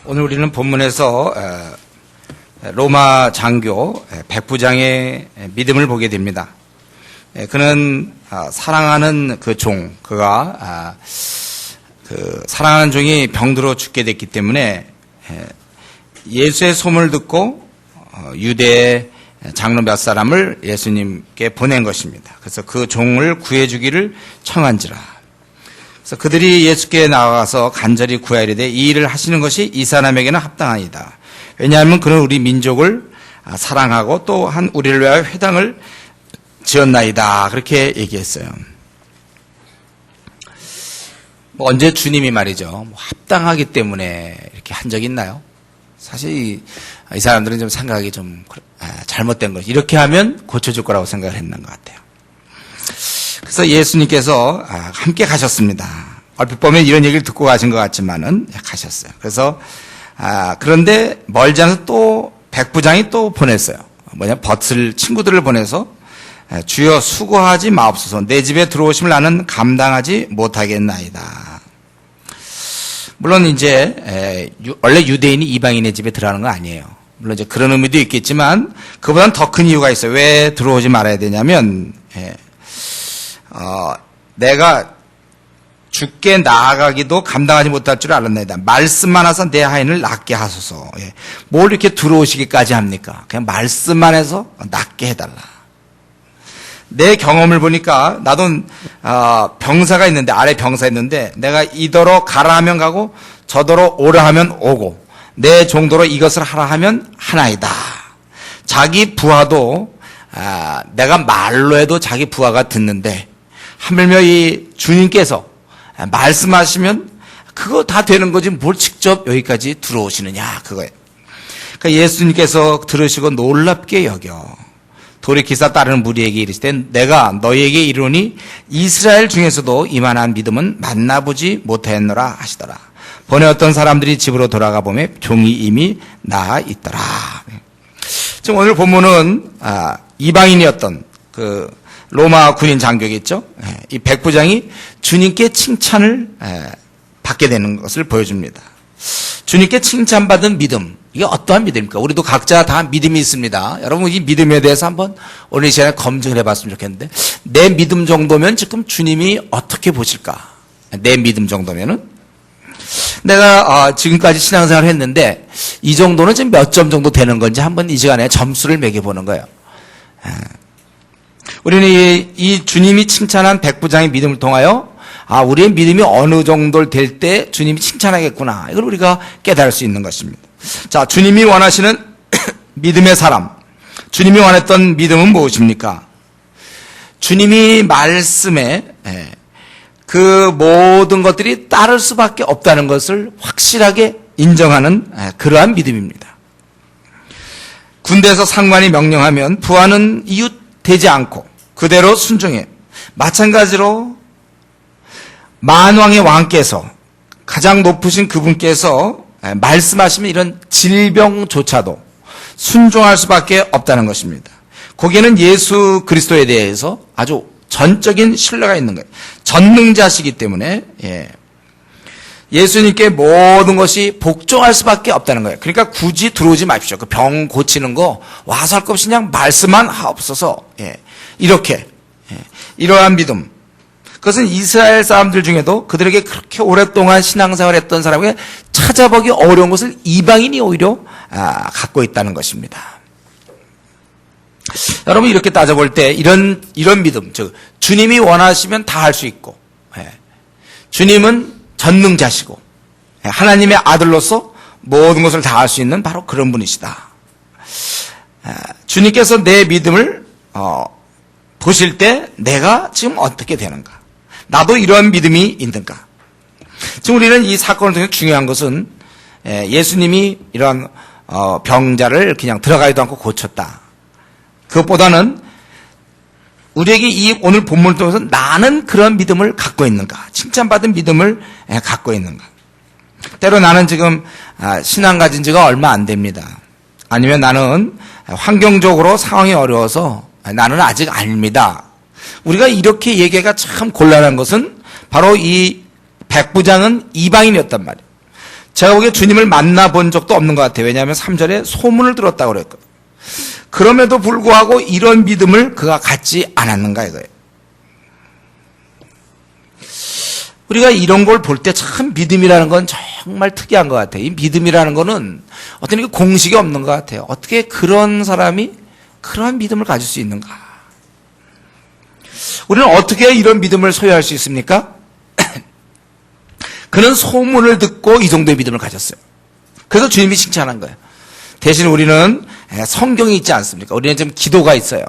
오늘 우리는 본문에서 로마 장교 백부장의 믿음을 보게 됩니다. 그는 사랑하는 그 종, 그가 사랑하는 종이 병들어 죽게 됐기 때문에 예수의 소문을 듣고 유대 장로 몇 사람을 예수님께 보낸 것입니다. 그래서 그 종을 구해주기를 청한지라. 그래서 그들이 예수께 나가서 간절히 구하이르되 이 일을 하시는 것이 이 사람에게는 합당하니이다. 왜냐하면 그는 우리 민족을 사랑하고 또한 우리를 위하여 회당을 지었나이다. 그렇게 얘기했어요. 언제 주님이 말이죠, 합당하기 때문에 이렇게 한 적이 있나요? 사실 이 사람들은 좀 생각이 좀 잘못된 거죠. 이렇게 하면 고쳐줄 거라고 생각을 했는 것 같아요. 그래서 예수님께서 함께 가셨습니다. 얼핏 보면 이런 얘기를 듣고 가신 것 같지만은 가셨어요. 그래서 그런데 멀지 않아서 또 백부장이 또 보냈어요. 벗을 친구들을 보내서 주여 수고하지 마옵소서. 내 집에 들어오심을 나는 감당하지 못하겠나이다. 물론 이제 원래 유대인이 이방인의 집에 들어가는 거 아니에요. 물론 이제 그런 의미도 있겠지만 그보다는 더 큰 이유가 있어요. 왜 들어오지 말아야 되냐면 내가 죽게 나아가기도 감당하지 못할 줄 알았나이다. 말씀만 하서 내 하인을 낫게 하소서. 뭘 이렇게 들어오시기까지 합니까? 그냥 말씀만 해서 낫게 해달라. 내 경험을 보니까 나도 병사가 있는데, 아래 병사 있는데 내가 이더러 가라 하면 가고 저더러 오라 하면 오고 내 정도로 이것을 하라 하면 하나이다. 자기 부하도 내가 말로 해도 자기 부하가 듣는데 하물며 이 주님께서 말씀하시면 그거 다 되는 거지 뭘 직접 여기까지 들어오시느냐, 그거예요. 그러니까 예수님께서 들으시고 놀랍게 여겨 돌이키사 따르는 무리에게 이르시되 내가 너희에게 이르노니 이스라엘 중에서도 이만한 믿음은 만나보지 못하였노라 하시더라. 번에 어떤 사람들이 집으로 돌아가 보매 종이 이미 나아 있더라. 지금 오늘 본문은 이방인이었던 그 로마 군인 장교겠죠. 이 백부장이 주님께 칭찬을 받게 되는 것을 보여줍니다. 주님께 칭찬받은 믿음, 이게 어떠한 믿음입니까? 우리도 각자 다 믿음이 있습니다. 여러분 이 믿음에 대해서 한번 오늘 이 시간에 검증을 해봤으면 좋겠는데, 내 믿음 정도면 지금 주님이 어떻게 보실까? 내 믿음 정도면은 내가 지금까지 신앙생활을 했는데 이 정도는 지금 몇 점 정도 되는 건지 한번 이 시간에 점수를 매겨보는 거예요. 우리는 이 주님이 칭찬한 백부장의 믿음을 통하여 우리의 믿음이 어느 정도 될 때 주님이 칭찬하겠구나, 이걸 우리가 깨달을 수 있는 것입니다. 자, 주님이 원하시는 믿음의 사람, 주님이 원했던 믿음은 무엇입니까? 주님이 말씀에 그 모든 것들이 따를 수밖에 없다는 것을 확실하게 인정하는 그러한 믿음입니다. 군대에서 상관이 명령하면 부하는 이웃 되지 않고 그대로 순종해. 마찬가지로 만왕의 왕께서, 가장 높으신 그분께서 말씀하시면 이런 질병조차도 순종할 수밖에 없다는 것입니다. 거기에는 예수 그리스도에 대해서 아주 전적인 신뢰가 있는 거예요. 전능자시기 때문에 예수님께 모든 것이 복종할 수밖에 없다는 거예요. 그러니까 굳이 들어오지 마십시오. 그 병 고치는 거 와서 할 것 없이 그냥 말씀만 하옵소서. 이렇게 이러한 믿음, 그것은 이스라엘 사람들 중에도 그들에게 그렇게 오랫동안 신앙생활했던 사람에게 찾아보기 어려운 것을 이방인이 오히려 갖고 있다는 것입니다. 여러분 이렇게 따져볼 때 이런 믿음, 즉 주님이 원하시면 다 할 수 있고, 주님은 전능자시고 하나님의 아들로서 모든 것을 다 할 수 있는 바로 그런 분이시다. 주님께서 내 믿음을 보실 때 내가 지금 어떻게 되는가, 나도 이러한 믿음이 있는가. 지금 우리는 이 사건을 통해 중요한 것은 예수님이 이러한 병자를 그냥 들어가지도 않고 고쳤다. 그것보다는 우리에게 이 오늘 본문을 통해서 나는 그런 믿음을 갖고 있는가, 칭찬받은 믿음을 갖고 있는가. 때로 나는 지금 신앙 가진 지가 얼마 안 됩니다. 아니면 나는 환경적으로 상황이 어려워서 나는 아직 아닙니다. 우리가 이렇게 얘기가 참 곤란한 것은 바로 이 백부장은 이방인이었단 말이에요. 제가 보기에 주님을 만나본 적도 없는 것 같아요. 왜냐하면 3절에 소문을 들었다고 그랬거든요. 그럼에도 불구하고 이런 믿음을 그가 갖지 않았는가 이거예요. 우리가 이런 걸 볼 때 참 믿음이라는 건 정말 특이한 것 같아요. 이 믿음이라는 거는 어떤 공식이 없는 것 같아요. 어떻게 그런 사람이 그러한 믿음을 가질 수 있는가? 우리는 어떻게 이런 믿음을 소유할 수 있습니까? 그는 소문을 듣고 이 정도의 믿음을 가졌어요. 그래서 주님이 칭찬한 거예요. 대신 우리는 성경이 있지 않습니까? 우리는 지금 기도가 있어요.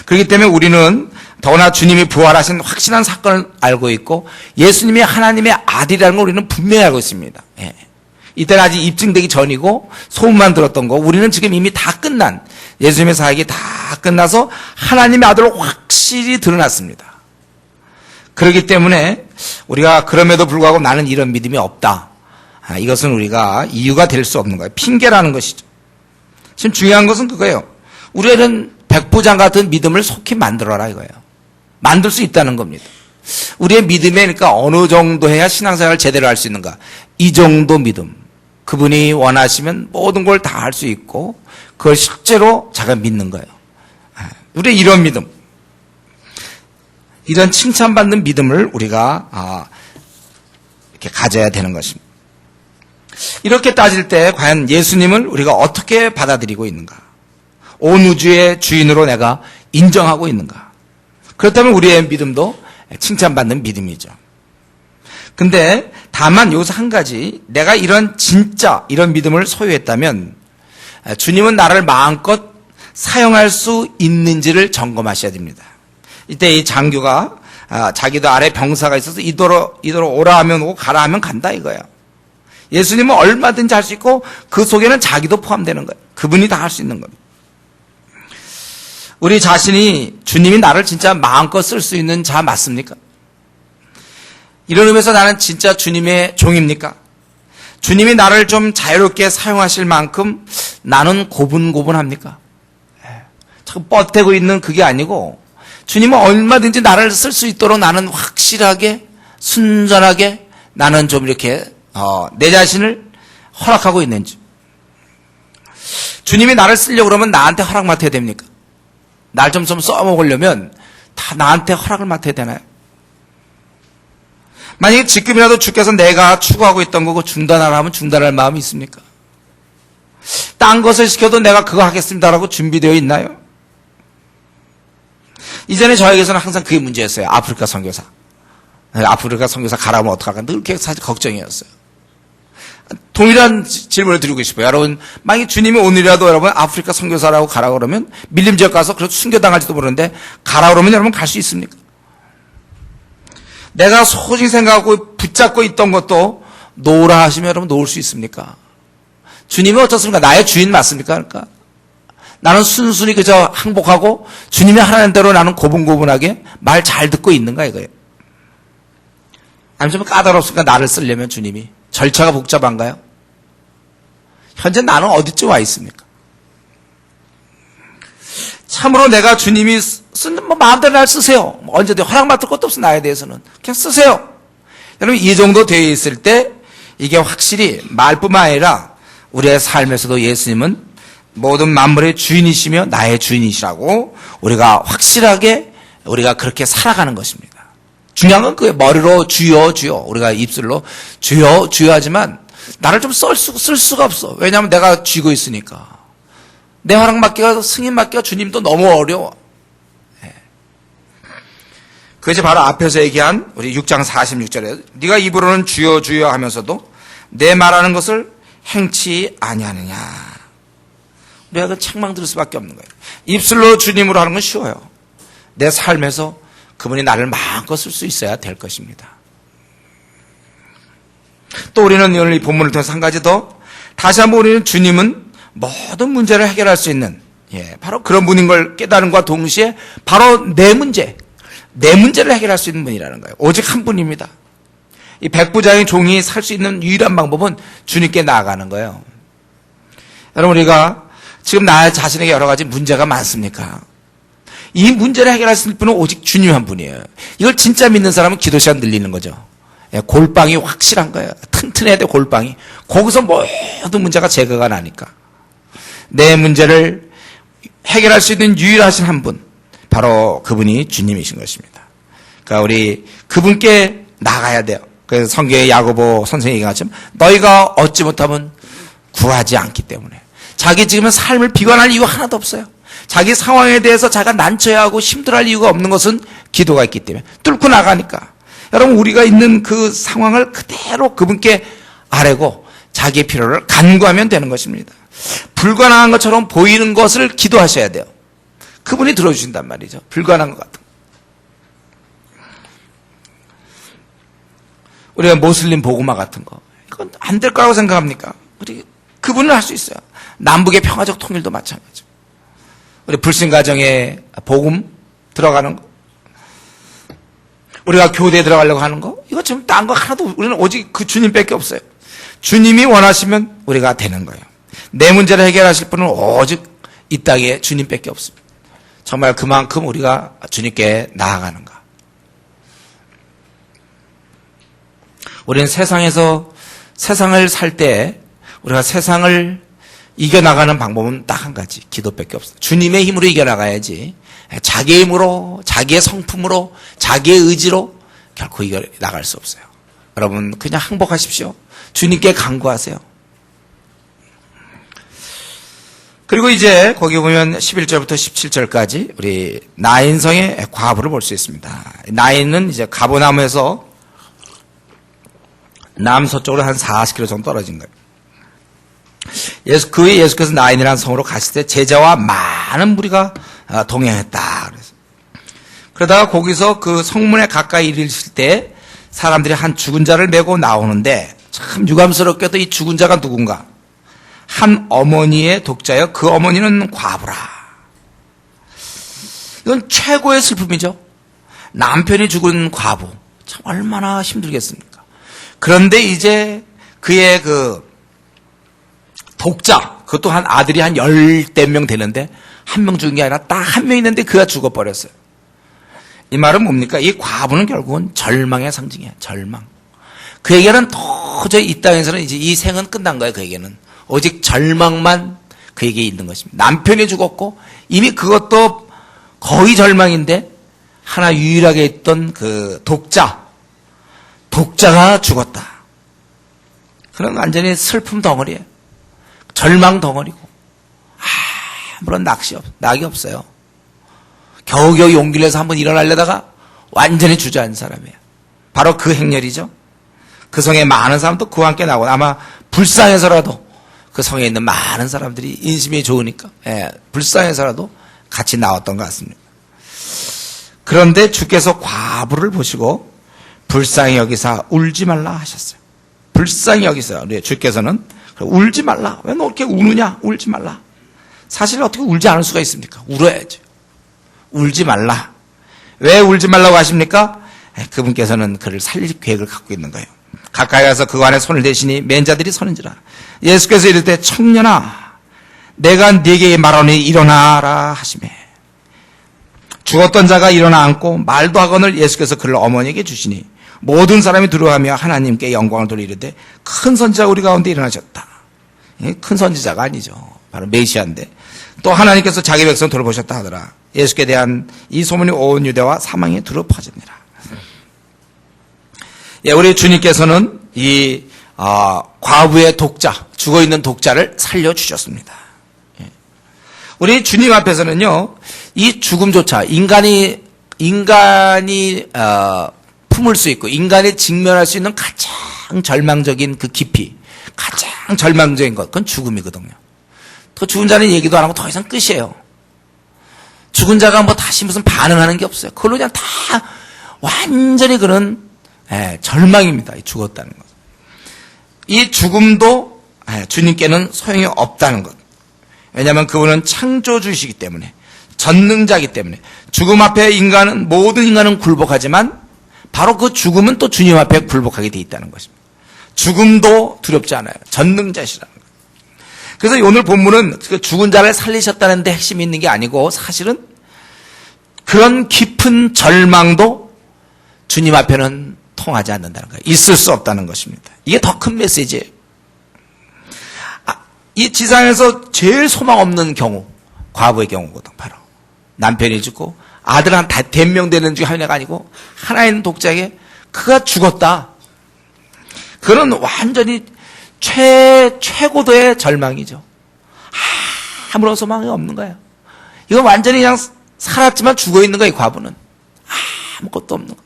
그렇기 때문에 우리는 더구나 주님이 부활하신 확실한 사건을 알고 있고 예수님이 하나님의 아들이라는 걸 우리는 분명히 알고 있습니다. 이때는 아직 입증되기 전이고 소문만 들었던 거, 우리는 지금 이미 다 끝난 예수님의 사역이 다 끝나서 하나님의 아들로 확실히 드러났습니다. 그렇기 때문에 우리가 그럼에도 불구하고 나는 이런 믿음이 없다, 이것은 우리가 이유가 될 수 없는 거예요. 핑계라는 것이죠. 지금 중요한 것은 그거예요. 우리는 백부장 같은 믿음을 속히 만들어라 이거예요. 만들 수 있다는 겁니다. 우리의 믿음에 그러니까 어느 정도 해야 신앙생활을 제대로 할 수 있는가? 이 정도 믿음. 그분이 원하시면 모든 걸 다 할 수 있고 그걸 실제로 자기가 믿는 거예요. 우리의 이런 믿음, 이런 칭찬받는 믿음을 우리가 이렇게 가져야 되는 것입니다. 이렇게 따질 때 과연 예수님을 우리가 어떻게 받아들이고 있는가? 온 우주의 주인으로 내가 인정하고 있는가? 그렇다면 우리의 믿음도 칭찬받는 믿음이죠. 근데 다만 여기서 한 가지, 내가 진짜 이런 믿음을 소유했다면 주님은 나를 마음껏 사용할 수 있는지를 점검하셔야 됩니다. 이때 이 장교가 자기도 아래 병사가 있어서 이도로 오라 하면 오고 가라 하면 간다 이거예요. 예수님은 얼마든지 할 수 있고 그 속에는 자기도 포함되는 거예요. 그분이 다 할 수 있는 겁니다. 우리 자신이 주님이 나를 진짜 마음껏 쓸 수 있는 자 맞습니까? 이런 의미에서 나는 진짜 주님의 종입니까? 주님이 나를 좀 자유롭게 사용하실 만큼 나는 고분고분합니까? 자꾸 뻗대고 있는 그게 아니고 주님은 얼마든지 나를 쓸 수 있도록 나는 확실하게 순전하게 나는 좀 이렇게 내 자신을 허락하고 있는지. 주님이 나를 쓰려고 그러면 나한테 허락 맡아야 됩니까? 날 좀 써먹으려면 다 나한테 허락을 맡아야 되나요? 만약에 지금이라도 주께서 내가 추구하고 있던 거고 중단하라 하면 중단할 마음이 있습니까? 딴 것을 시켜도 내가 그거 하겠습니다라고 준비되어 있나요? 이전에 저에게서는 항상 그게 문제였어요. 아프리카 선교사. 아프리카 선교사 가라면 어떡할까 늘 이렇게 사실 걱정이었어요. 동일한 질문을 드리고 싶어요. 여러분, 만약에 주님이 오늘이라도 여러분 아프리카 선교사라고 가라 그러면 밀림 지역 가서 그래도 순교당할지도 모르는데 가라 그러면 여러분 갈 수 있습니까? 내가 소중히 생각하고 붙잡고 있던 것도 놓으라 하시면 여러분 놓을 수 있습니까? 주님이 어떻습니까? 나의 주인 맞습니까? 그러니까 나는 순순히 그저 항복하고 주님이 하라는 대로 나는 고분고분하게 말 잘 듣고 있는가 이거예요. 아니면 좀 까다롭습니까? 나를 쓰려면 주님이 절차가 복잡한가요? 현재 나는 어디쯤 와 있습니까? 참으로 내가 주님이 쓰는 마음대로 날 쓰세요. 언제든 허락 맡을 것도 없어. 나에 대해서는 그냥 쓰세요. 여러분 이 정도 되어 있을 때 이게 확실히 말뿐만 아니라 우리의 삶에서도 예수님은 모든 만물의 주인이시며 나의 주인이시라고 우리가 확실하게 우리가 그렇게 살아가는 것입니다. 중요한 건 그게 머리로 주여 주여 우리가 입술로 주여 주여 하지만 나를 좀 쓸 수가 없어. 왜냐하면 내가 쥐고 있으니까. 내 허락 맡기가 승인 맡기가 주님도 너무 어려워. 그것이 바로 앞에서 얘기한 우리 6장 46절에 네가 입으로는 주여 주여 하면서도 내 말하는 것을 행치 아니하느냐. 우리가 그 책망 들을 수밖에 없는 거예요. 입술로 주님으로 하는 건 쉬워요. 내 삶에서 그분이 나를 마음껏 쓸 수 있어야 될 것입니다. 또 우리는 오늘 이 본문을 통해서 한 가지 더 다시 한번 우리는 주님은 모든 문제를 해결할 수 있는 바로 그런 분인 걸 깨달음과 동시에 바로 내 문제를 해결할 수 있는 분이라는 거예요. 오직 한 분입니다. 이 백부장의 종이 살 수 있는 유일한 방법은 주님께 나아가는 거예요. 여러분 우리가 지금 나 자신에게 여러 가지 문제가 많습니까? 이 문제를 해결할 수 있는 분은 오직 주님 한 분이에요. 이걸 진짜 믿는 사람은 기도 시간 늘리는 거죠. 골방이 확실한 거예요. 튼튼해야 돼, 골방이. 거기서 모든 문제가 제거가 나니까. 내 문제를 해결할 수 있는 유일하신 한 분, 바로 그분이 주님이신 것입니다. 그러니까 우리 그분께 나가야 돼요. 그래서 성경의 야고보 선생이 얘기하지만 너희가 얻지 못하면 구하지 않기 때문에. 자기 지금은 삶을 비관할 이유 하나도 없어요. 자기 상황에 대해서 자기가 난처해 하고 힘들어할 이유가 없는 것은 기도가 있기 때문에. 뚫고 나가니까. 여러분, 우리가 있는 그 상황을 그대로 그분께 아뢰고 자기의 필요를 간구하면 되는 것입니다. 불가능한 것처럼 보이는 것을 기도하셔야 돼요. 그분이 들어주신단 말이죠. 불가능한 것 같은 거. 우리가 모슬림 복음화 같은 거, 이건 안 될 거라고 생각합니까? 우리 그분은 할 수 있어요. 남북의 평화적 통일도 마찬가지죠. 우리 불신가정에 복음 들어가는 거, 우리가 교대에 들어가려고 하는 거, 이거 지금 딴 거 하나도, 우리는 오직 그 주님밖에 없어요. 주님이 원하시면 우리가 되는 거예요. 내 문제를 해결하실 분은 오직 이 땅에 주님밖에 없습니다. 정말 그만큼 우리가 주님께 나아가는가. 우리는 세상을 살 때 우리가 세상을 이겨나가는 방법은 딱 한 가지, 기도밖에 없어요. 주님의 힘으로 이겨나가야지 자기의 힘으로, 자기의 성품으로, 자기의 의지로 결코 이겨나갈 수 없어요. 여러분, 그냥 항복하십시오. 주님께 간구하세요. 그리고 이제 거기 보면 11절부터 17절까지 우리 나인성의 과부를 볼 수 있습니다. 나인은 이제 가버나움에서 남서쪽으로 한 40km 정도 떨어진 거예요. 그 후에 예수께서 나인이라는 성으로 가실 때 제자와 많은 무리가 동행했다. 그러다가 거기서 그 성문에 가까이 이르실 때 사람들이 한 죽은 자를 메고 나오는데 참 유감스럽게도 이 죽은 자가 누군가? 한 어머니의 독자여, 그 어머니는 과부라. 이건 최고의 슬픔이죠. 남편이 죽은 과부. 참 얼마나 힘들겠습니까? 그런데 이제 그의 그 독자, 그것도 한 아들이 한 10명 되는데 한 명 죽은 게 아니라 딱 한 명 있는데 그가 죽어버렸어요. 이 말은 뭡니까? 이 과부는 결국은 절망의 상징이에요. 절망. 그에게는 도저히 이 땅에서는 이제 이 생은 끝난 거예요. 그에게는 오직 절망만 그에게 있는 것입니다. 남편이 죽었고 이미 그것도 거의 절망인데 하나 유일하게 있던 그 독자가 죽었다. 그런 완전히 슬픔 덩어리예요. 절망 덩어리고 아무런 낙이 없어요. 겨우겨우 용기를 내서 한번 일어나려다가 완전히 주저앉은 사람이에요. 바로 그 행렬이죠. 그 성에 많은 사람도 그와 함께 나오고 아마 불쌍해서라도 그 성에 있는 많은 사람들이 인심이 좋으니까 불쌍해서라도 같이 나왔던 것 같습니다. 그런데 주께서 과부를 보시고 불쌍히 여기사 울지 말라 하셨어요. 불쌍히 여기사 주께서는 울지 말라. 왜 너 이렇게 우느냐? 울지 말라. 사실 어떻게 울지 않을 수가 있습니까? 울어야죠. 울지 말라. 왜 울지 말라고 하십니까? 그분께서는 그를 살릴 계획을 갖고 있는 거예요. 가까이 가서 그 안에 손을 대시니 맨 자들이 서는지라. 예수께서 이럴 때 청년아 내가 네게 말하니 일어나라 하시매 죽었던 자가 일어나 앉고 말도 하거늘 예수께서 그를 어머니에게 주시니 모든 사람이 두려워하며 하나님께 영광을 돌리는데 큰 선지자가 우리 가운데 일어나셨다. 큰 선지자가 아니죠. 바로 메시아인데 또 하나님께서 자기 백성을 돌보셨다 하더라. 예수께 대한 이 소문이 온 유대와 사망에 두루 퍼집니다. 우리 주님께서는 이 과부의 독자, 죽어있는 독자를 살려주셨습니다. 우리 주님 앞에서는요, 이 죽음조차 인간이 품을 수 있고 인간이 직면할 수 있는 가장 절망적인 그 깊이, 가장 절망적인 것, 그건 죽음이거든요. 그 죽은 자는 얘기도 안 하고 더 이상 끝이에요. 죽은 자가 뭐 다시 무슨 반응하는 게 없어요. 그걸로 그냥 다 완전히 그런 절망입니다. 이 죽었다는 것. 이 죽음도 주님께는 소용이 없다는 것. 왜냐하면 그분은 창조주이시기 때문에, 전능자이기 때문에 죽음 앞에 모든 인간은 굴복하지만 바로 그 죽음은 또 주님 앞에 굴복하게 돼 있다는 것입니다. 죽음도 두렵지 않아요. 전능자시라는 거예요. 그래서 오늘 본문은 그 죽은 자를 살리셨다는 데 핵심이 있는 게 아니고 사실은 그런 깊은 절망도 주님 앞에는 통하지 않는다는 거예요. 있을 수 없다는 것입니다. 이게 더 큰 메시지예요. 이 지상에서 제일 소망 없는 경우, 과부의 경우거든. 바로 남편이 죽고 아들한테 변명되는 중에 하나가 아니고 하나 있는 독자에게 그가 죽었다. 그건 완전히 최고도의 절망이죠. 아무런 소망이 없는 거예요. 이건 완전히 그냥 살았지만 죽어 있는 거예요. 과부는 아무것도 없는 거예요.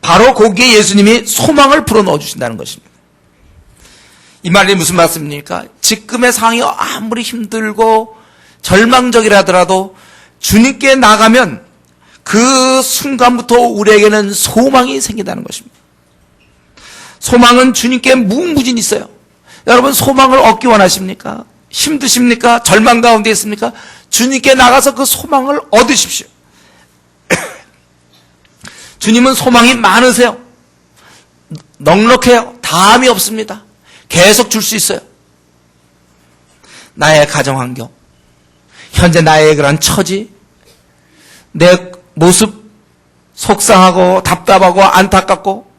바로 거기에 예수님이 소망을 불어넣어 주신다는 것입니다. 이 말이 무슨 말씀입니까? 지금의 상황이 아무리 힘들고 절망적이라 하더라도 주님께 나가면 그 순간부터 우리에게는 소망이 생긴다는 것입니다. 소망은 주님께 무궁무진히 있어요. 여러분 소망을 얻기 원하십니까? 힘드십니까? 절망 가운데 있습니까? 주님께 나가서 그 소망을 얻으십시오. 주님은 소망이 많으세요. 넉넉해요. 다함이 없습니다. 계속 줄 수 있어요. 나의 가정환경, 현재 나의 그런 처지, 내 모습 속상하고 답답하고 안타깝고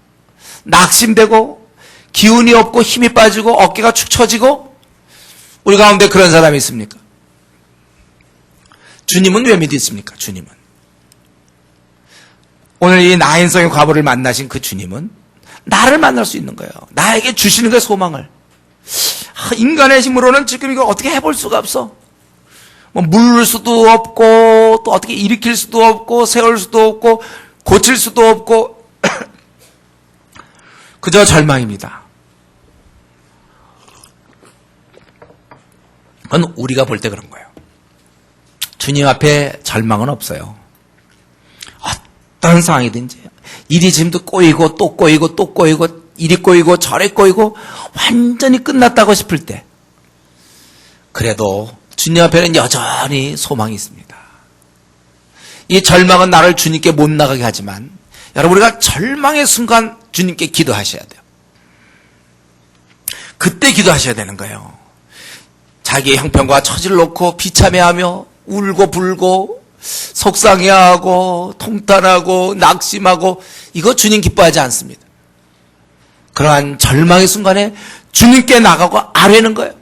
낙심되고 기운이 없고 힘이 빠지고 어깨가 축 처지고 우리 가운데 그런 사람이 있습니까? 주님은 왜 믿으십니까? 주님은 오늘 이 나인성의 과부를 만나신 그 주님은 나를 만날 수 있는 거예요. 나에게 주시는 거예요. 소망을. 인간의 힘으로는 지금 이거 어떻게 해볼 수가 없어. 뭐 물을 수도 없고 또 어떻게 일으킬 수도 없고 세울 수도 없고 고칠 수도 없고 그저 절망입니다. 그건 우리가 볼 때 그런 거예요. 주님 앞에 절망은 없어요. 어떤 상황이든지 일이 지금도 꼬이고 또 꼬이고 또 꼬이고 이리 꼬이고 저리 꼬이고 완전히 끝났다고 싶을 때 그래도 주님 앞에는 여전히 소망이 있습니다. 이 절망은 나를 주님께 못 나가게 하지만 여러분 우리가 절망의 순간 주님께 기도하셔야 돼요. 그때 기도하셔야 되는 거예요. 자기의 형편과 처지를 놓고 비참해하며 울고 불고 속상해하고 통탄하고 낙심하고 이거 주님 기뻐하지 않습니다. 그러한 절망의 순간에 주님께 나가고 아뢰는 거예요.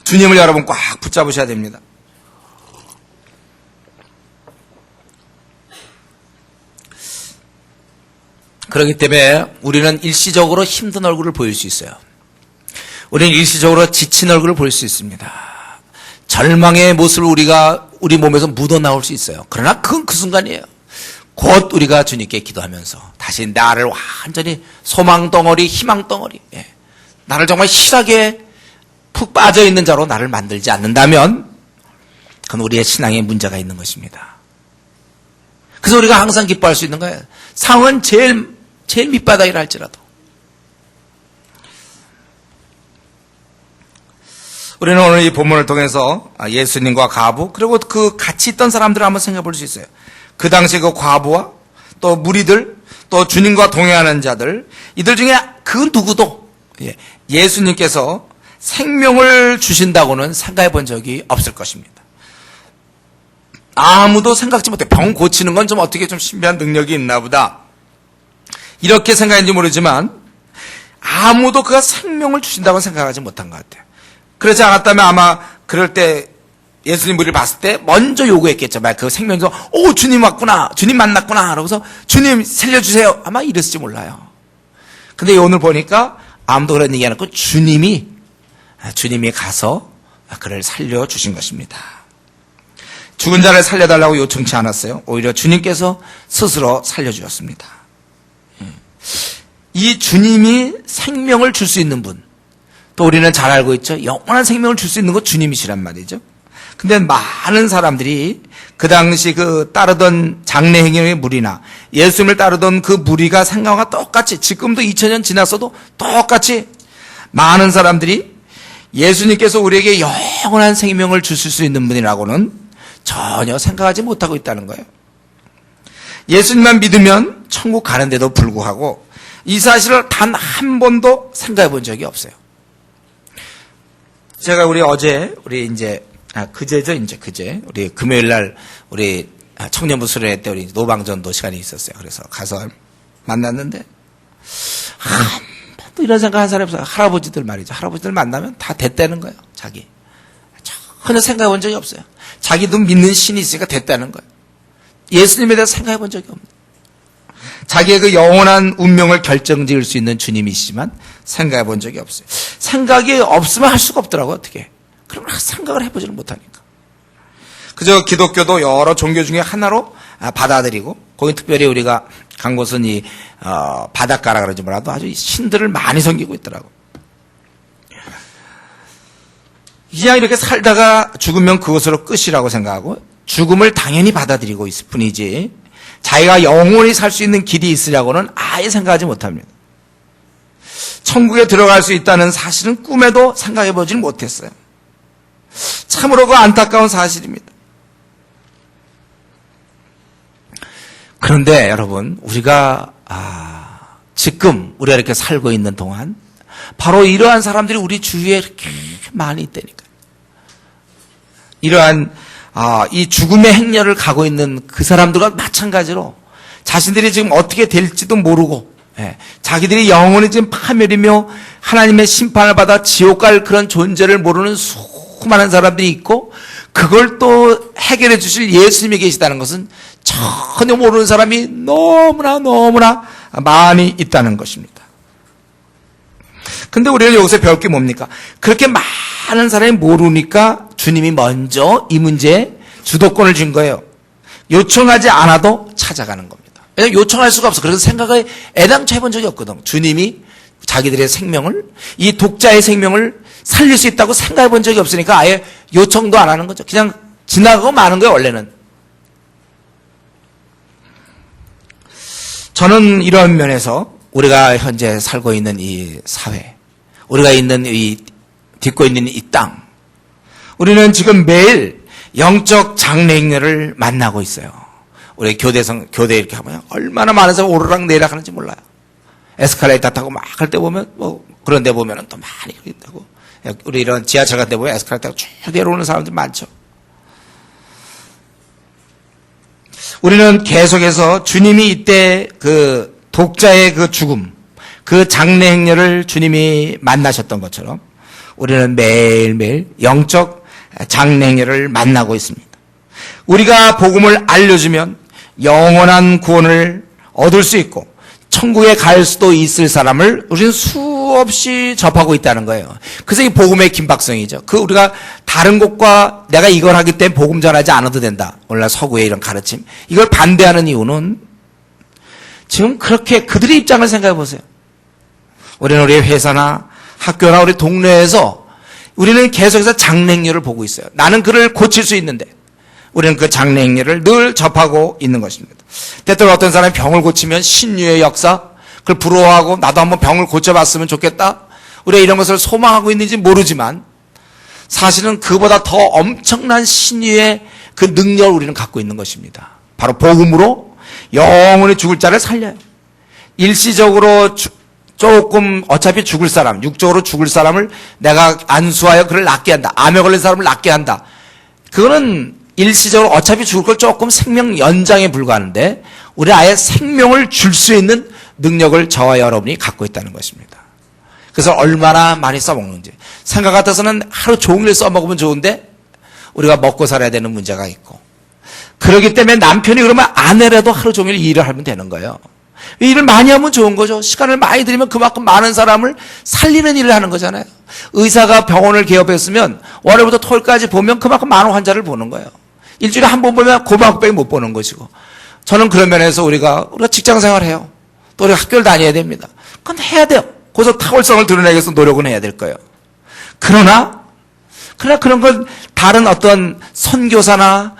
주님을 여러분 꽉 붙잡으셔야 됩니다. 그렇기 때문에 우리는 일시적으로 힘든 얼굴을 보일 수 있어요. 우리는 일시적으로 지친 얼굴을 볼 수 있습니다. 절망의 모습을 우리 몸에서 묻어나올 수 있어요. 그러나 그건 그 순간이에요. 곧 우리가 주님께 기도하면서 다시 나를 완전히 소망덩어리, 희망덩어리, 나를 정말 실하게 푹 빠져있는 자로 나를 만들지 않는다면 그건 우리의 신앙에 문제가 있는 것입니다. 그래서 우리가 항상 기뻐할 수 있는 거예요. 상황은 제일 밑바닥이라 할지라도. 우리는 오늘 이 본문을 통해서 예수님과 과부 그리고 그 같이 있던 사람들을 한번 생각해 볼 수 있어요. 그 당시 그 과부와 또 무리들 또 주님과 동행하는 자들 이들 중에 그 누구도 예수님께서 생명을 주신다고는 생각해 본 적이 없을 것입니다. 아무도 생각지 못해. 병 고치는 건 좀 어떻게 좀 신비한 능력이 있나 보다 이렇게 생각했는지 모르지만 아무도 그가 생명을 주신다고 생각하지 못한 것 같아요. 그렇지 않았다면 아마 그럴 때 예수님 우리를 봤을 때 먼저 요구했겠죠. 그 생명에서 주님 왔구나, 주님 만났구나 그러고서 주님 살려주세요 아마 이랬을지 몰라요. 근데 오늘 보니까 아무도 그런 얘기 안 하고 주님이 가서 그를 살려주신 것입니다. 죽은 자를 살려달라고 요청치 않았어요. 오히려 주님께서 스스로 살려주셨습니다. 이 주님이 생명을 줄 수 있는 분, 또 우리는 잘 알고 있죠. 영원한 생명을 줄 수 있는 건 주님이시란 말이죠. 근데 많은 사람들이 그 당시 그 따르던 장래 행위의 무리나 예수님을 따르던 그 무리가 생각과 똑같이 지금도 2000년 지났어도 똑같이 많은 사람들이 예수님께서 우리에게 영원한 생명을 주실 수 있는 분이라고는 전혀 생각하지 못하고 있다는 거예요. 예수님만 믿으면 천국 가는데도 불구하고 이 사실을 단 한 번도 생각해 본 적이 없어요. 제가 어제 우리 이제 그제죠, 이제 그제. 우리 금요일 날 우리 청년부 수련회 때 우리 노방전도 시간이 있었어요. 그래서 가서 만났는데 한 번도 이런 생각한 사람이 없어요. 할아버지들 말이죠. 할아버지들 만나면 다 됐다는 거예요. 자기. 전혀 생각해 본 적이 없어요. 자기도 믿는 신이 있으니까 됐다는 거예요. 예수님에 대해서 생각해 본 적이 없는. 자기의 그 영원한 운명을 결정지을 수 있는 주님이시지만 생각해 본 적이 없어요. 생각이 없으면 할 수가 없더라고요. 어떻게. 그러면 생각을 해보지를 못하니까. 그저 기독교도 여러 종교 중에 하나로 받아들이고, 거기 특별히 우리가 간 곳은 이 바닷가라 그러지 뭐라도 아주 신들을 많이 섬기고 있더라고. 그냥 이렇게 살다가 죽으면 그것으로 끝이라고 생각하고 죽음을 당연히 받아들이고 있을 뿐이지 자기가 영원히 살 수 있는 길이 있으려고는 아예 생각하지 못합니다. 천국에 들어갈 수 있다는 사실은 꿈에도 생각해 보질 못했어요. 참으로 그 안타까운 사실입니다. 그런데 여러분, 우리가 지금 우리가 이렇게 살고 있는 동안 바로 이러한 사람들이 우리 주위에 이렇게 많이 있다니까요. 이러한 이 죽음의 행렬을 가고 있는 그 사람들과 마찬가지로 자신들이 지금 어떻게 될지도 모르고 자기들이 영원히 지금 파멸이며 하나님의 심판을 받아 지옥 갈 그런 존재를 모르는 수많은 사람들이 있고 그걸 또 해결해 주실 예수님이 계시다는 것은 전혀 모르는 사람이 너무나 많이 있다는 것입니다. 근데 우리는 여기서 배울 게 뭡니까? 그렇게 많은 사람이 모르니까 주님이 먼저 이 문제에 주도권을 준 거예요. 요청하지 않아도 찾아가는 겁니다. 왜냐하면 요청할 수가 없어. 그래서 생각을 애당초 해본 적이 없거든. 주님이 자기들의 생명을, 이 독자의 생명을 살릴 수 있다고 생각해 본 적이 없으니까 아예 요청도 안 하는 거죠. 그냥 지나가고 마는 거예요, 원래는. 저는 이런 면에서 우리가 현재 살고 있는 이 사회, 우리가 있는 딛고 있는 이 땅, 우리는 지금 매일 영적 장래행렬을 만나고 있어요. 우리 교대 이렇게 하면 얼마나 많은 사람이 오르락 내리락 하는지 몰라요. 에스컬레이터 타고 막 할 때 보면 그런 데 보면은 또 많이 있다고. 우리 이런 지하철 같은 데 보면 에스컬레이터가 쭉 내려오는 사람들 많죠. 우리는 계속해서 주님이 이때 그 독자의 그 죽음, 그 장래 행렬을 주님이 만나셨던 것처럼 우리는 매일매일 영적 장래 행렬을 만나고 있습니다. 우리가 복음을 알려주면 영원한 구원을 얻을 수 있고 천국에 갈 수도 있을 사람을 우리는 수없이 접하고 있다는 거예요. 그래서 이 복음의 긴박성이죠. 우리가 다른 곳과 내가 이걸 하기 때문에 복음 전하지 않아도 된다. 오늘날 서구의 이런 가르침. 이걸 반대하는 이유는 지금 그렇게 그들의 입장을 생각해 보세요. 우리는 우리 회사나 학교나 우리 동네에서 우리는 계속해서 장래행렬을 보고 있어요. 나는 그를 고칠 수 있는데 우리는 그 장래행렬을 늘 접하고 있는 것입니다. 때때로 어떤 사람이 병을 고치면 신유의 역사, 그걸 부러워하고 나도 한번 병을 고쳐봤으면 좋겠다. 우리가 이런 것을 소망하고 있는지 모르지만 사실은 그보다 더 엄청난 신유의 그 능력을 우리는 갖고 있는 것입니다. 바로 복음으로 영원히 죽을 자를 살려요. 일시적으로 조금 어차피 죽을 사람, 육적으로 죽을 사람을 내가 안수하여 그를 낫게 한다. 암에 걸린 사람을 낫게 한다. 그거는 일시적으로 어차피 죽을 걸 조금 생명 연장에 불과하는데 우리 아예 생명을 줄 수 있는 능력을 저와 여러분이 갖고 있다는 것입니다. 그래서 얼마나 많이 써먹는지. 생각 같아서는 하루 종일 써먹으면 좋은데 우리가 먹고 살아야 되는 문제가 있고 그렇기 때문에 남편이 그러면 아내라도 하루 종일 일을 하면 되는 거예요. 일을 많이 하면 좋은 거죠. 시간을 많이 들이면 그만큼 많은 사람을 살리는 일을 하는 거잖아요. 의사가 병원을 개업했으면 월요일부터 토요일까지 보면 그만큼 많은 환자를 보는 거예요. 일주일에 한 번 보면 그만큼밖에 못 보는 것이고 저는 그런 면에서 우리가 직장 생활해요. 또 우리가 학교를 다녀야 됩니다. 그건 해야 돼요. 거기서 탁월성을 드러내기 위해서 노력은 해야 될 거예요. 그러나 그런 건 다른 어떤 선교사나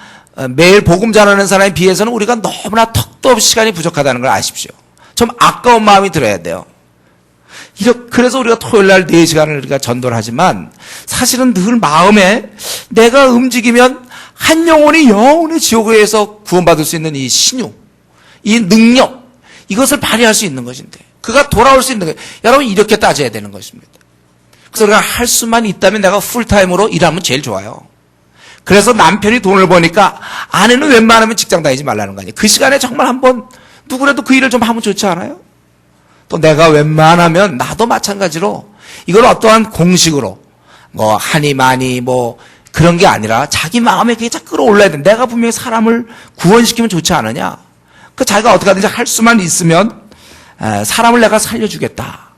매일 복음 전하는 사람에 비해서는 우리가 너무나 턱도 없이 시간이 부족하다는 걸 아십시오. 좀 아까운 마음이 들어야 돼요. 그래서 우리가 토요일날 4시간을 우리가 전도를 하지만 사실은 늘 마음에 내가 움직이면 한 영혼이 영원히 지옥에서 구원받을 수 있는 이 신유, 이 능력, 이것을 발휘할 수 있는 것인데 그가 돌아올 수 있는 거예요. 여러분 이렇게 따져야 되는 것입니다. 그래서 우리가 할 수만 있다면 내가 풀타임으로 일하면 제일 좋아요. 그래서 남편이 돈을 버니까 아내는 웬만하면 직장 다니지 말라는 거 아니에요. 그 시간에 정말 한번 누구라도 그 일을 좀 하면 좋지 않아요? 또 내가 웬만하면 나도 마찬가지로 이걸 어떠한 공식으로 뭐 하니 많이 뭐 그런 게 아니라 자기 마음에 그게 자꾸 끌어올라야 돼. 내가 분명히 사람을 구원시키면 좋지 않으냐. 그 자기가 어떻게 하든지 할 수만 있으면 사람을 내가 살려주겠다.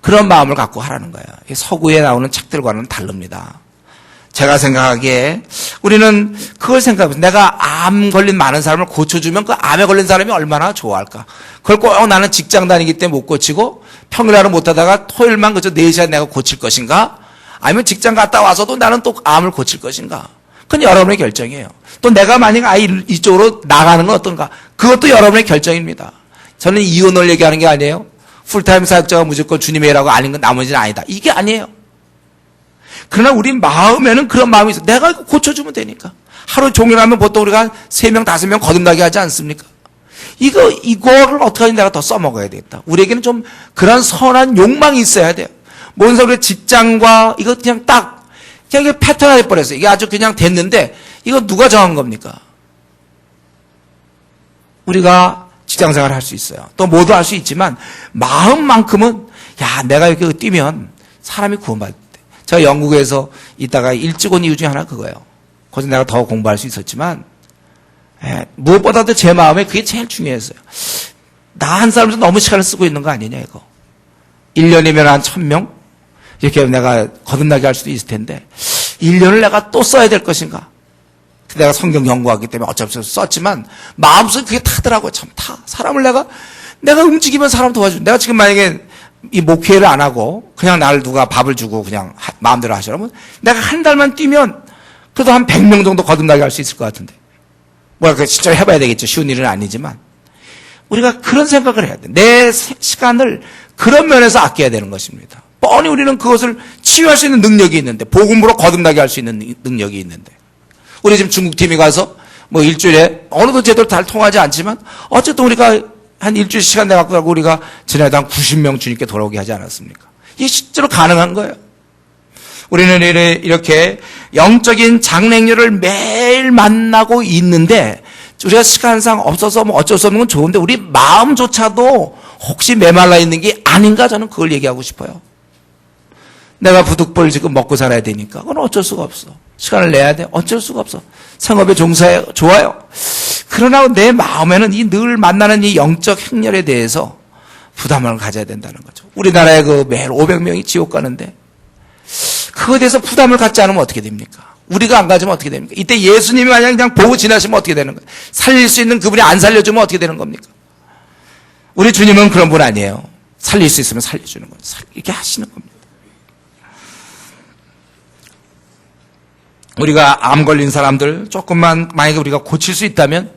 그런 마음을 갖고 하라는 거예요. 서구에 나오는 책들과는 다릅니다. 제가 생각하기에 우리는 그걸 생각해요. 내가 암 걸린 많은 사람을 고쳐주면 그 암에 걸린 사람이 얼마나 좋아할까. 그걸 꼭 나는 직장 다니기 때문에 못 고치고 평일날은 못하다가 토요일만 그저 4시간 내가 고칠 것인가? 아니면 직장 갔다 와서도 나는 또 암을 고칠 것인가? 그건 여러분의 결정이에요. 또 내가 만약 아예 이쪽으로 나가는 건 어떤가? 그것도 여러분의 결정입니다. 저는 이혼을 얘기하는 게 아니에요. 풀타임 사역자가 무조건 주님의 일하고 아닌 건 나머지는 아니다. 이게 아니에요. 그러나 우리 마음에는 그런 마음이 있어. 내가 이거 고쳐주면 되니까. 하루 종일 하면 보통 우리가 한 3명, 5명 거듭나게 하지 않습니까? 이거를 어떻게 하면 내가 더 써먹어야 되겠다. 우리에게는 좀 그런 선한 욕망이 있어야 돼요. 뭔 소리 직장과 이거 그냥 이게 패턴화 돼버렸어요. 이게 아주 그냥 됐는데 이거 누가 정한 겁니까? 우리가 직장 생활을 할 수 있어요. 또 모두 할 수 있지만 마음만큼은 야 내가 이렇게 뛰면 사람이 구원받을 때. 제가 영국에서 있다가 일찍 온 이유 중에 하나 그거예요. 거기서 내가 더 공부할 수 있었지만 무엇보다도 제 마음에 그게 제일 중요했어요. 나 한 사람도 너무 시간을 쓰고 있는 거 아니냐 이거. 1년이면 한 1000명? 이렇게 내가 거듭나게 할 수도 있을 텐데 1년을 내가 또 써야 될 것인가? 내가 성경 연구하기 때문에 어쩔 수 없이 썼지만 마음속에 그게 타더라고요. 참 타. 사람을 내가 움직이면 사람 도와줘. 내가 지금 만약에 이 목회를 안 하고 그냥 나를 누가 밥을 주고 그냥 마음대로 하시라면 내가 한 달만 뛰면 그래도 한 100명 정도 거듭나게 할 수 있을 것 같은데. 그 진짜 해봐야 되겠죠. 쉬운 일은 아니지만. 우리가 그런 생각을 해야 돼. 내 시간을 그런 면에서 아껴야 되는 것입니다. 뻔히 우리는 그것을 치유할 수 있는 능력이 있는데, 복음으로 거듭나게 할 수 있는 능력이 있는데. 우리 지금 중국팀이 가서 뭐 일주일에 어느도 제대로 잘 통하지 않지만 어쨌든 우리가 한 일주일 시간 내갖고 우리가 지난해도 한 90명 주님께 돌아오게 하지 않았습니까? 이게 실제로 가능한 거예요. 우리는 이렇게 영적인 장래를 매일 만나고 있는데 우리가 시간상 없어서 뭐 어쩔 수 없는 건 좋은데 우리 마음조차도 혹시 메말라 있는 게 아닌가 저는 그걸 얘기하고 싶어요. 내가 부득불 지금 먹고 살아야 되니까 그건 어쩔 수가 없어. 시간을 내야 돼. 어쩔 수가 없어. 생업에 종사해. 좋아요. 그러나 내 마음에는 이 늘 만나는 이 영적 행렬에 대해서 부담을 가져야 된다는 거죠. 우리나라에 매일 500명이 지옥 가는데 그거에 대해서 부담을 갖지 않으면 어떻게 됩니까? 우리가 안 가지면 어떻게 됩니까? 이때 예수님이 만약 그냥 보고 지나시면 어떻게 되는 거예요? 살릴 수 있는 그분이 안 살려주면 어떻게 되는 겁니까? 우리 주님은 그런 분 아니에요. 살릴 수 있으면 살려주는 거예요. 이렇게 하시는 겁니다. 우리가 암 걸린 사람들 조금만 만약에 우리가 고칠 수 있다면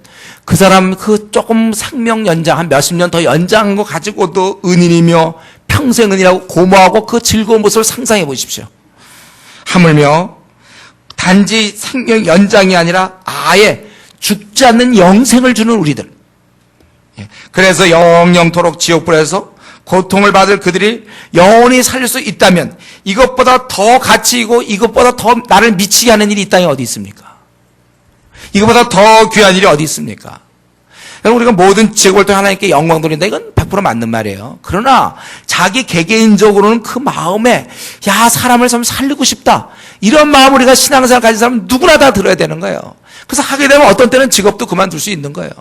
그 사람 조금 생명 연장 한 몇십 년 더 연장한 거 가지고도 은인이며 평생 은이라고 고마워하고 그 즐거운 모습을 상상해 보십시오. 하물며 단지 생명 연장이 아니라 아예 죽지 않는 영생을 주는 우리들. 그래서 영영토록 지옥불에서 고통을 받을 그들이 영원히 살릴 수 있다면 이것보다 더 가치 있고 이것보다 더 나를 미치게 하는 일이 이 땅에 어디 있습니까? 이것보다 더 귀한 일이 어디 있습니까? 여러분 우리가 모든 지옥을 통해 하나님께 영광 돌린다 이건 100% 맞는 말이에요. 그러나 자기 개개인적으로는 그 마음에 야 사람을 좀 살리고 싶다 이런 마음 우리가 신앙생활 가진 사람은 누구나 다 들어야 되는 거예요. 그래서 하게 되면 어떤 때는 직업도 그만둘 수 있는 거예요.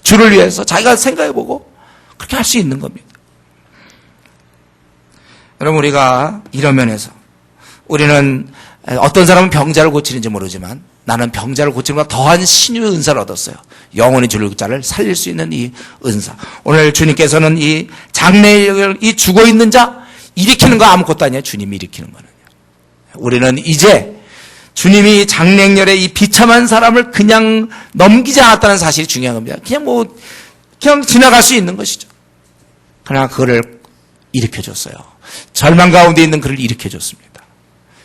주를 위해서 자기가 생각해보고 그렇게 할 수 있는 겁니다. 여러분 우리가 이런 면에서 우리는 어떤 사람은 병자를 고치는지 모르지만 나는 병자를 고치는 것보다 더한 신유의 은사를 얻었어요. 영원히 죽을 자를 살릴 수 있는 이 은사. 오늘 주님께서는 이 장래를 이 죽어있는 자 일으키는 거 아무것도 아니에요. 주님이 일으키는 거는. 우리는 이제 주님이 장래열에 이 비참한 사람을 그냥 넘기지 않았다는 사실이 중요한 겁니다. 그냥 지나갈 수 있는 것이죠. 그러나 그거를 일으켜줬어요. 절망 가운데 있는 그를 일으켜줬습니다.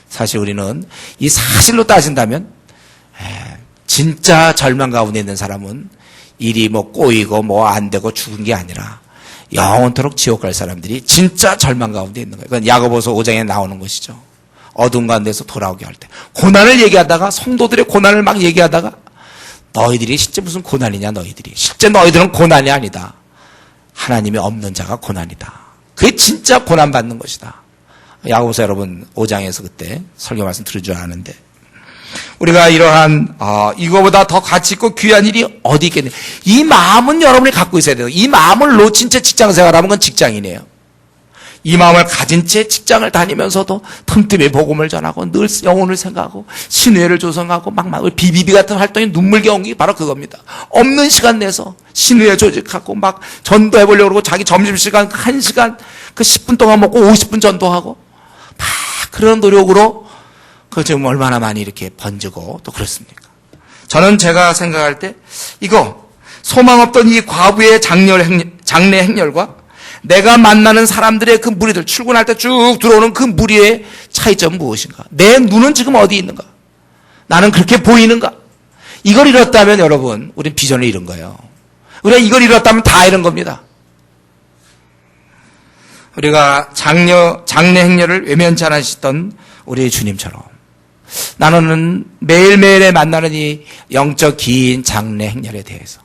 사실 우리는 이 사실로 따진다면 진짜 절망 가운데 있는 사람은 일이 꼬이고 안 되고 죽은 게 아니라 영원토록 지옥 갈 사람들이 진짜 절망 가운데 있는 거예요. 그건 야고보서 5장에 나오는 것이죠. 어두운 가운데서 돌아오게 할 때, 고난을 얘기하다가, 성도들의 고난을 막 얘기하다가, 너희들이 실제 무슨 고난이냐, 너희들이. 실제 너희들은 고난이 아니다. 하나님이 없는 자가 고난이다. 그게 진짜 고난받는 것이다. 야고보서 여러분 5장에서 그때 설교 말씀 들은 줄 아는데, 우리가 이러한 이거보다 더 가치 있고 귀한 일이 어디 있겠냐. 이 마음은 여러분이 갖고 있어야 돼요. 이 마음을 놓친 채 직장 생활하면 그건 직장이네요. 이 마음을 가진 채 직장을 다니면서도 틈틈이 복음을 전하고 늘 영혼을 생각하고 신회를 조성하고 막 BBB 같은 활동이 눈물겨운 게 바로 그겁니다. 없는 시간 내서 신회 조직하고 막 전도해보려고 그러고 자기 점심시간 1시간 그 10분 동안 먹고 50분 전도하고 막 그런 노력으로 그 지금 얼마나 많이 이렇게 번지고 또 그렇습니까? 저는 제가 생각할 때 이거 소망 없던 이 과부의 장래 행렬과 내가 만나는 사람들의 그 무리들, 출근할 때 쭉 들어오는 그 무리의 차이점은 무엇인가? 내 눈은 지금 어디 있는가? 나는 그렇게 보이는가? 이걸 잃었다면 여러분, 우린 비전을 잃은 거예요. 우리가 이걸 잃었다면 다 잃은 겁니다. 우리가 장래 행렬을 외면치 않으시던 우리 주님처럼 나는 매일매일에 만나는 이 영적 긴 장래 행렬에 대해서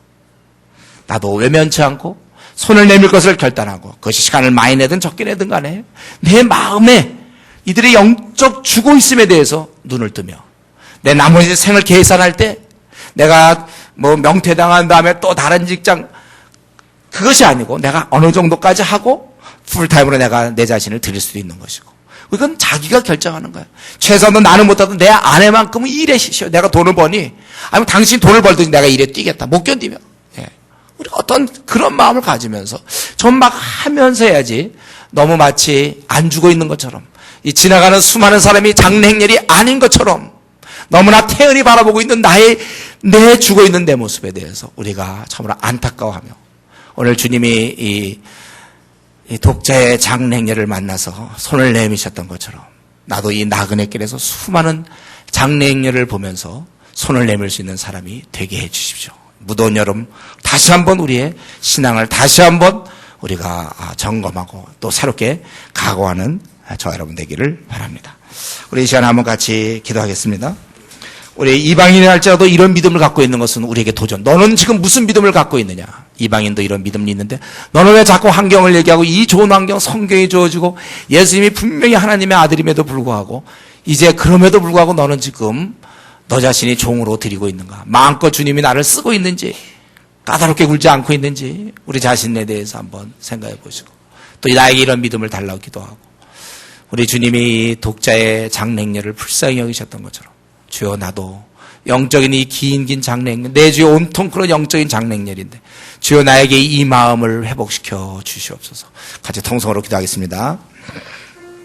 나도 외면치 않고 손을 내밀 것을 결단하고, 그것이 시간을 많이 내든 적게 내든 간에 내 마음에 이들의 영적 죽어 있음에 대해서 눈을 뜨며, 내 나머지 생을 계산할 때 내가 뭐 명퇴당한 다음에 또 다른 직장, 그것이 아니고 내가 어느 정도까지 하고 풀타임으로 내가 내 자신을 드릴 수도 있는 것이고, 이건 자기가 결정하는 거야. 최소한 나는 못하도 내 아내만큼은 일에 시셔. 내가 돈을 버니, 아니면 당신이 돈을 벌든지 내가 일에 뛰겠다. 못 견디면. 우리가 어떤 그런 마음을 가지면서 좀 막 하면서 해야지, 너무 마치 안 죽어 있는 것처럼, 이 지나가는 수많은 사람이 장래 행렬이 아닌 것처럼 너무나 태연히 바라보고 있는 내 죽어 있는 내 모습에 대해서 우리가 참으로 안타까워하며, 오늘 주님이 이 독자의 장래 행렬을 만나서 손을 내미셨던 것처럼 나도 이 나그네 길에서 수많은 장래 행렬을 보면서 손을 내밀 수 있는 사람이 되게 해 주십시오. 무더운 여름 다시 한번 우리의 신앙을 다시 한번 우리가 점검하고 또 새롭게 각오하는 저와 여러분 되기를 바랍니다. 우리 이 시간에 한번 같이 기도하겠습니다. 우리 이방인이 할지라도 이런 믿음을 갖고 있는 것은 우리에게 도전. 너는 지금 무슨 믿음을 갖고 있느냐? 이방인도 이런 믿음이 있는데 너는 왜 자꾸 환경을 얘기하고, 이 좋은 환경 성경이 주어지고 예수님이 분명히 하나님의 아들임에도 불구하고, 이제 그럼에도 불구하고 너는 지금 너 자신이 종으로 드리고 있는가? 마음껏 주님이 나를 쓰고 있는지, 까다롭게 굴지 않고 있는지 우리 자신에 대해서 한번 생각해 보시고, 또 나에게 이런 믿음을 달라고 기도하고, 우리 주님이 독자의 장래 행렬을 불쌍히 여기셨던 것처럼 주여 나도 영적인 이 긴 장래 행렬, 내 주여 온통 그런 영적인 장래 행렬인데 주여 나에게 이 마음을 회복시켜 주시옵소서. 같이 통성으로 기도하겠습니다.